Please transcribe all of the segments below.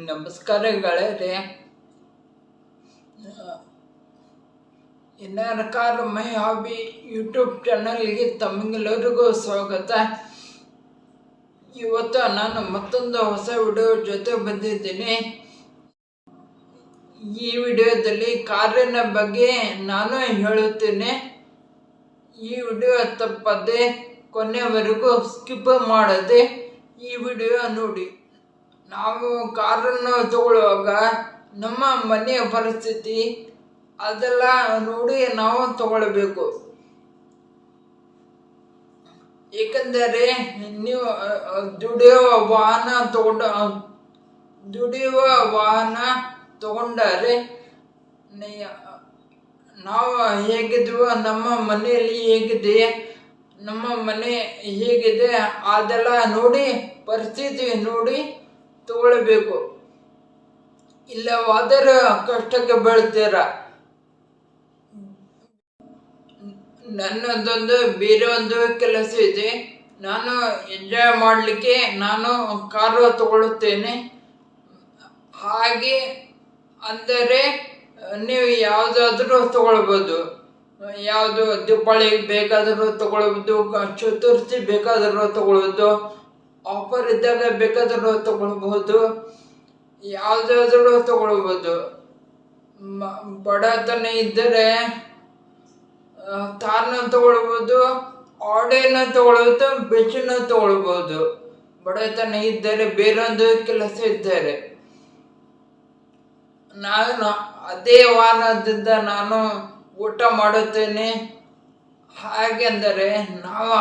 ನಮಸ್ಕಾರ ಗೆಳೆಯರೇ. N R. Car my hobby YouTube ಚಾನಲ್ಗೆ ತಮಗೆಲ್ಲರಿಗೂ ಸ್ವಾಗತ. ಇವತ್ತು ನಾನು ಮತ್ತೊಂದು ಹೊಸ ವಿಡಿಯೋ ಜೊತೆ ಬಂದಿದ್ದೀನಿ. ಈ ವಿಡಿಯೋದಲ್ಲಿ ಕಾರಿನ ಬಗ್ಗೆ ನಾನು ಹೇಳುತ್ತೇನೆ. ಈ ವಿಡಿಯೋ ತಪ್ಪದೆ ಕೊನೆವರೆಗೂ ಸ್ಕಿಪ್ ಮಾಡದೆ ಈ ವಿಡಿಯೋ ನೋಡಿ. ನಾವು ಕಾರನ್ನು ತಗೊಳ್ಳುವಾಗ ನಮ್ಮ ಮನೆಯ ಪರಿಸ್ಥಿತಿ ಅದೆಲ್ಲ ನೋಡಿ ನಾವು ತಗೊಳ್ಬೇಕು. ಏಕೆಂದರೆ ನೀವು ದುಡಿಯುವ ವಾಹನ ತಗೊಂಡರೆ ನಾವು ಹೇಗಿದ್ವು, ನಮ್ಮ ಮನೆಯಲ್ಲಿ ಹೇಗಿದೆ, ನಮ್ಮ ಮನೆ ಹೇಗಿದೆ ಅದೆಲ್ಲ ನೋಡಿ ಪರಿಸ್ಥಿತಿ ನೋಡಿ ತಗೊಳ್ಬೇಕು. ಇಲ್ಲವಾದರೆ ಕಷ್ಟಕ್ಕೆ ಬೀಳ್ತೀರ. ನನ್ನದೊಂದು ಬೇರೆ ಒಂದು ಕೆಲಸ ಇದೆ. ನಾನು ಎಂಜಾಯ್ ಮಾಡಲಿಕ್ಕೆ ನಾನು ಕಾರು ತಗೊಳ್ಳುತ್ತೇನೆ. ಹಾಗೆ ಅಂದರೆ ನೀವು ಯಾವುದಾದ್ರೂ ತಗೊಳ್ಬೋದು. ಯಾವುದು ದೀಪಾವಳಿಗೆ ಬೇಕಾದರೂ ತಗೊಳ್ಬೋದು, ಚತುರ್ಥಿ ಬೇಕಾದರೂ ತಗೊಳ್ಬೋದು, ಆಫರ್ ಇದ್ದಾಗ ಬೇಕಾದರೂ ತಗೊಳ್ಬಹುದು, ಯಾವುದಾದ್ರೂ ತಗೊಳ್ಬೋದು. ಬಡತನ ಇದ್ದರೆ ತಾರನ್ನ ತಗೊಳ್ಬೋದು, ಆಡಿನ ತಗೊಳ್ಬೋದು, ಬೆಚ್ಚನ ತಗೊಳ್ಬೋದು. ಬಡತನ ಇದ್ದರೆ ಬೇರೊಂದು ಕೆಲಸ ಇದ್ದರೆ ನಾನು ಅದೇ ವಾಹನದಿಂದ ನಾನು ಊಟ ಮಾಡುತ್ತೇನೆ. ಹಾಗೆಂದರೆ ನಾವು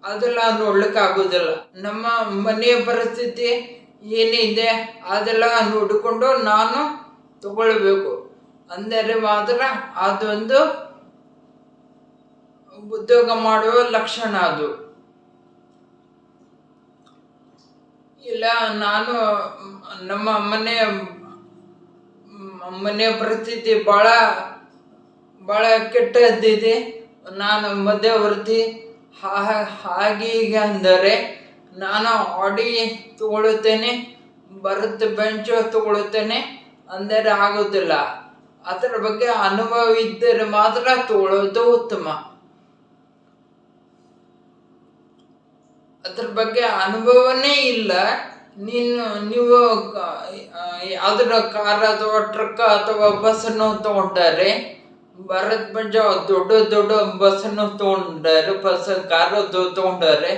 ಅದೆಲ್ಲ ನೋಡ್ಲಿಕ್ಕಾಗೋದಿಲ್ಲ. ನಮ್ಮ ಮನೆಯ ಪರಿಸ್ಥಿತಿ ಏನಿದೆ ಅದೆಲ್ಲ ನೋಡಿಕೊಂಡು ನಾನು ತಗೊಳ್ಬೇಕು. ಅಂದರೆ ಮಾತ್ರ ಅದೊಂದು ಉದ್ಯೋಗ ಮಾಡುವ ಲಕ್ಷಣ ಅದು. ಇಲ್ಲ ನಾನು ನಮ್ಮ ಮನೆಯ ಪರಿಸ್ಥಿತಿ ಭಾಳ ಕೆಟ್ಟದ್ದಿದೆ, ನಾನು ಮಧ್ಯವರ್ತಿ, ಹಾಗೀಗೆ ಅಂದರೆ ನಾನು ಆಡಿ ತಗೊಳ್ಳುತ್ತೇನೆ, ಭರತ್ ಬೆಂಚ್ ತಗೊಳ್ಳುತ್ತೇನೆ ಅಂದರೆ ಆಗೋದಿಲ್ಲ. ಅದರ ಬಗ್ಗೆ ಅನುಭವ ಇದ್ದರೆ ಮಾತ್ರ ತಗೊಳ್ಳೋದು ಉತ್ತಮ. ಅದ್ರ ಬಗ್ಗೆ ಅನುಭವನೇ ಇಲ್ಲ, ನೀವು ಯಾವ್ದಾರ ಕಾರ್ ಅಥವಾ ಟ್ರಕ್ ಅಥವಾ ಬಸ್ಸನ್ನು ತಗೊಂಡರೆ, ಭಾರತ್ ಬೆಂಚ್ ದೊಡ್ಡ ಬಸ್ಸನ್ನು ತಗೊಂಡರೆ, ಕಾರು ತಗೊಂಡರೆ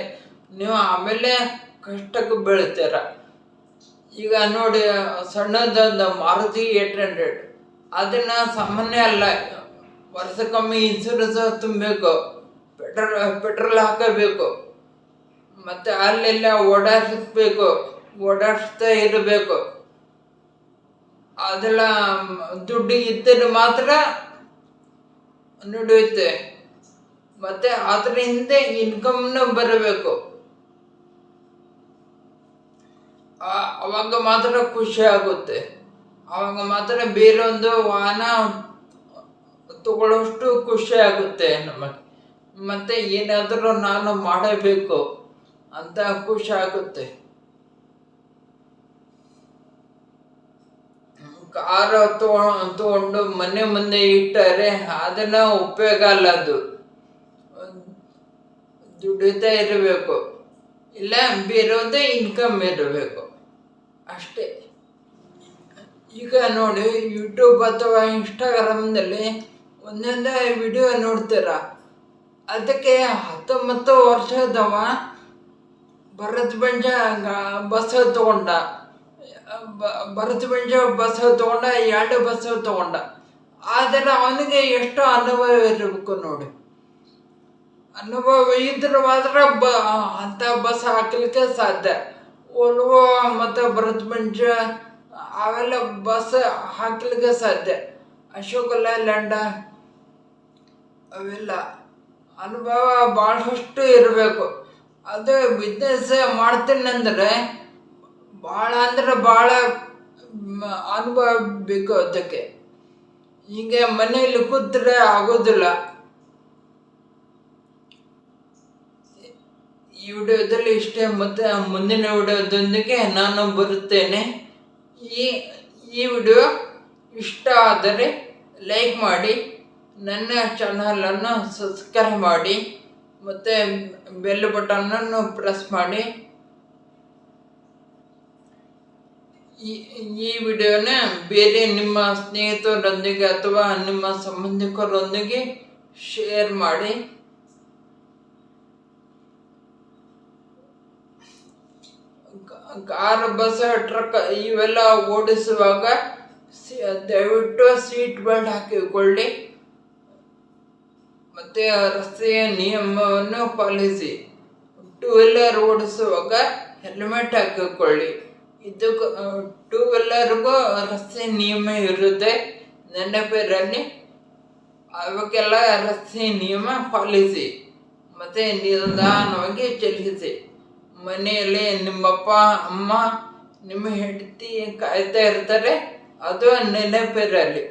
ನೀವು ಆಮೇಲೆ ಕಷ್ಟಕ್ಕೆ ಬೀಳ್ತೀರ. ಈಗ ನೋಡಿ, ಸಣ್ಣದೊಂದು ಮಾರುತಿ 800 ಅದನ್ನ ಸಾಮಾನ್ಯ ಅಲ್ಲ. ವರ್ಷಕ್ಕೊಮ್ಮೆ ಇನ್ಸೂರೆನ್ಸ್ ತುಂಬಬೇಕು, ಪೆಟ್ರೋಲ್ ಹಾಕಬೇಕು, ಮತ್ತೆ ಅಲ್ಲೆಲ್ಲ ಓಡಾಡಿಸ್ತಾ ಇರಬೇಕು. ಅದೆಲ್ಲ ದುಡ್ಡು ಇದ್ದರೆ ಮಾತ್ರ ನಡೆಯುತ್ತೆ. ಮತ್ತೆ ಅದರಿಂದ ಇನ್ಕಮ್ನು ಬರಬೇಕು. ಅವಾಗ ಮಾತ್ರ ಖುಷಿ ಆಗುತ್ತೆ. ಅವಾಗ ಮಾತ್ರ ಬೇರೊಂದು ವಾಹನ ತಗೊಳ್ಳೋಷ್ಟು ಖುಷಿ ಆಗುತ್ತೆ ನಮಗೆ. ಮತ್ತೆ ಏನಾದರೂ ನಾನು ಮಾಡಬೇಕು ಅಂತ ಖುಷಿ ಆಗುತ್ತೆ. ಕಾರು ತಗೊಂಡು ಮನೆ ಮುಂದೆ ಇಟ್ಟರೆ ಅದನ್ನ ಉಪಯೋಗ ಅಲ್ಲ. ಅದು ದುಡಿತಾ ಇರಬೇಕು, ಇಲ್ಲ ಬೇರೊಂದು ಇನ್ಕಮ್ ಇರಬೇಕು ಅಷ್ಟೇ. ಈಗ ನೋಡಿ, ಯೂಟ್ಯೂಬ್ ಅಥವಾ ಇನ್ಸ್ಟಾಗ್ರಾಮ್ನಲ್ಲಿ ಒಂದೊಂದೇ ವಿಡಿಯೋ ನೋಡ್ತೀರ. ಅದಕ್ಕೆ 19 ವರ್ಷದವ ಭರತ್ ಬೆಂಚ್ ಬಸ್ ತಗೊಂಡ, 2 ಬಸ್ ತಗೊಂಡ. ಆದರೆ ಅವನಿಗೆ ಎಷ್ಟು ಅನುಭವ ಇರಬೇಕು ನೋಡಿ. ಅನುಭವ ಇದ್ರೆ ಮಾತ್ರ ಅಂತ ಬಸ್ ಹಾಕಲಿಕ್ಕೆ ಸಾಧ್ಯ. ಓಲ್ವೋ ಮತ್ತು ಭರತ್ ಬೆಂಚ್ ಅವೆಲ್ಲ ಬಸ್ ಹಾಕಲಿಕ್ಕೆ ಸಾಧ್ಯ. ಅಶೋಕ್ ಲೇಲ್ಯಾಂಡ್ ಅವೆಲ್ಲ ಅನುಭವ ಭಾಳಷ್ಟು ಇರಬೇಕು. ಅದು ಬಿಸ್ನೆಸ್ ಮಾಡ್ತೀನಿ ಅಂದರೆ ಭಾಳ ಅನುಭವ ಬೇಕು ಅದಕ್ಕೆ. ಹೀಗೆ ಮನೆಯಲ್ಲಿ ಕೂತ್ರೆ ಆಗೋದಿಲ್ಲ. ಈ ವಿಡಿಯೋದಲ್ಲಿ ಇಷ್ಟೇ, ಮತ್ತು ಮುಂದಿನ ವಿಡಿಯೋದೊಂದಿಗೆ ನಾನು ಬರುತ್ತೇನೆ. ಈ ಈ ವಿಡಿಯೋ ಇಷ್ಟ ಆದರೆ ಲೈಕ್ ಮಾಡಿ, ನನ್ನ ಚಾನಲನ್ನು ಸಬ್ಸ್ಕ್ರೈಬ್ ಮಾಡಿ, ಮತ್ತು ಬೆಲ್ ಬಟನನ್ನು ಪ್ರೆಸ್ ಮಾಡಿ. ಈ ವಿಡಿಯೋನ ಬೇರೆ ನಿಮ್ಮ ಸ್ನೇಹಿತರೊಂದಿಗೆ ಅಥವಾ ನಿಮ್ಮ ಸಂಬಂಧಿಕರೊಂದಿಗೆ ಶೇರ್ ಮಾಡಿ. ಕಾರ್, ಬಸ್, ಟ್ರಕ್ ಇವೆಲ್ಲ ಓಡಿಸುವಾಗ ದಯವಿಟ್ಟು ಸೀಟ್ ಬೆಲ್ಟ್ ಹಾಕಿಕೊಳ್ಳಿ ಮತ್ತು ರಸ್ತೆಯ ನಿಯಮವನ್ನು ಪಾಲಿಸಿ. ಟೂ ವೀಲರ್ ಓಡಿಸುವಾಗ ಹೆಲ್ಮೆಟ್ ಹಾಕಿಕೊಳ್ಳಿ. ಇದು ಟೂ ವೀಲರ್ಗೂ ರಸ್ತೆ ನಿಯಮ ಇರುತ್ತೆ, ನೆನಪಿರಲಿ. ಅವಕ್ಕೆಲ್ಲ ರಸ್ತೆ ನಿಯಮ ಪಾಲಿಸಿ ಮತ್ತು ನಿಧಾನವಾಗಿ ಚಲಿಸಿ. ಮನೆಯಲ್ಲಿ ನಿಮ್ಮಪ್ಪ ಅಮ್ಮ ನಿಮ್ಮ ಹೆಂಡತಿ ಕಾಯ್ತಾ ಇರ್ತಾರೆ, ಅದು ನೆನಪಿರಲಿ.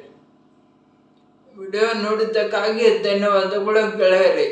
ವಿಡಿಯೋ ನೋಡಿದ್ದಕ್ಕಾಗಿ ಧನ್ಯವಾದಗಳು ಗೆಳೆಯರಿ.